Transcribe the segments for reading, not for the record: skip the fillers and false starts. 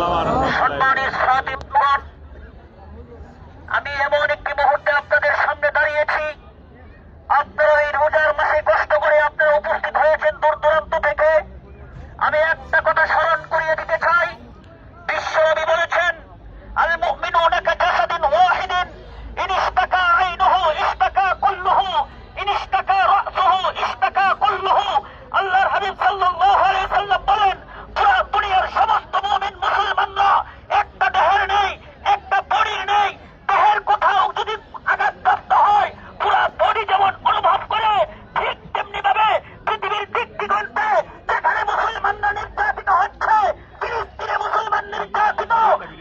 সম্মানিত সাথীগণ, আমি এমন একটি মুহূর্তে আপনাদের সামনে দাঁড়িয়েছি। আপনারা এই রোজার মাসে কষ্ট করে আপনারা উপস্থিত হয়েছেন দূর দূরান্ত থেকে। আমি একটা কথা স্মরণ করিয়ে দিতে চাই। বিশ্বনবী বলেছেন, আল মুমিনুনা কাজাসাদিন ওয়াহিদিন, ইন ইশতাকা আইনুহু ইশতাকা কুল্লুহু, ইন ইশতাকা রাসুহু ইশতাকা কুল্লুহু। আল্লাহর হাবিব সাল্লাল্লাহু আলাইহি ওয়াসাল্লাম বলেন, পুরো দুনিয়ার সমস্ত মুমিন মুসলমানরা একটা দেহের নেই, একটা বডির নেই। দেহের কোথাও যদি আঘাতপ্রাপ্ত হয় পুরো বডি যেমন অনুভব করে, ঠিক তেমনি ভাবে পৃথিবীর দিক দিগন্তে যেখানে মুসলমানরা নির্যাতিত হচ্ছে, ফিলিস্তিনে মুসলমান নির্যাতিত,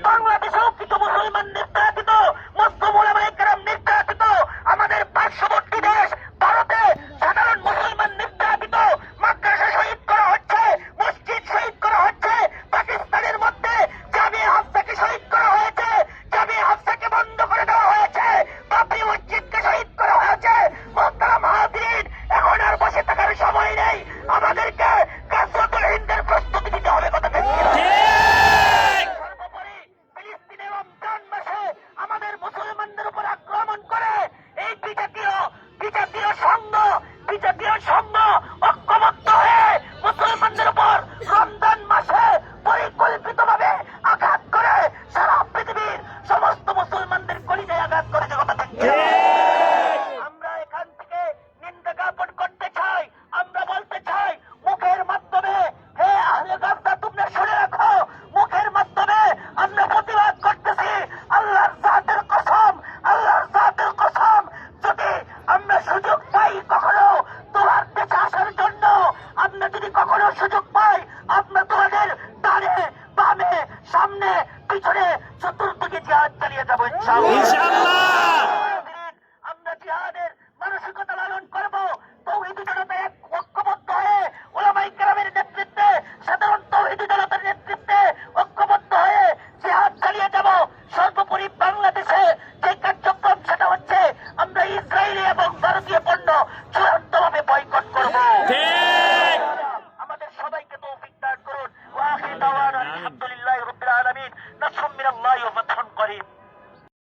বাংলাদেশেও কিছু মুসলমান নির্যাতিত, মুসলিম উলামায়ে কেরাম নির্যাতিত, আমাদের পার্শ্ববর্তী দেশ ভারতে সাধারণ মুসলমান নির্যাতিত, মাদ্রাসা শহীদ করা হচ্ছে, মসজিদ শহীদ করা হচ্ছে। পাকিস্তানের মধ্যে জামিয়া হাফসাকে শহীদ করা হয়েছে, জামিয়া হাফসাকে বন্ধ করে দেওয়া হয়েছে, বাবরি মসজিদকে শহীদ করা হয়েছে। মোহতারাম হাজিরিন, এখন আর বসে থাকার সময় নেই, আমাদেরকে গাজওয়াতুল হিন্দের প্রস্তুতি নিতে হবে। কথা ঠিক কিনা? সর্বোপরি ফিলিস্তিনের রমজান মাসে আমাদের মুসলমানদের উপর আক্রমণ করে এই বিজাতীয় সংঘ ঐক্যবদ্ধ হয়ে মুসলমানদের উপর রমজান মাসে পরিকল্পিতভাবে আঘাত করে সারা পৃথিবীর সমস্ত মুসলমানদের কলিজায় আঘাত করেছে। কথা ঠিক কিনা? আমরা এখান থেকে নিন্দা জ্ঞাপন করতে চাই। আমরা বলতে চাই মুখের মাধ্যমে, হে আহলে গাজা তোমরা শুনে রাখো, মুখের মাধ্যমে আমরা প্রতিবাদ করতেছি। আল্লাহর জাতের কসম, আল্লাহর জাতের কসম, যদি আমরা সুযোগ পাই কখনো তোমার দেশে আসার জন্য, আমরা যদি কখনো সুযোগ পাই, আমরা তোমাদের ডানে বামে সামনে পিছনে চতুর্দিকে জিহাদ চালিয়ে যাবো ইনশাআল্লাহ।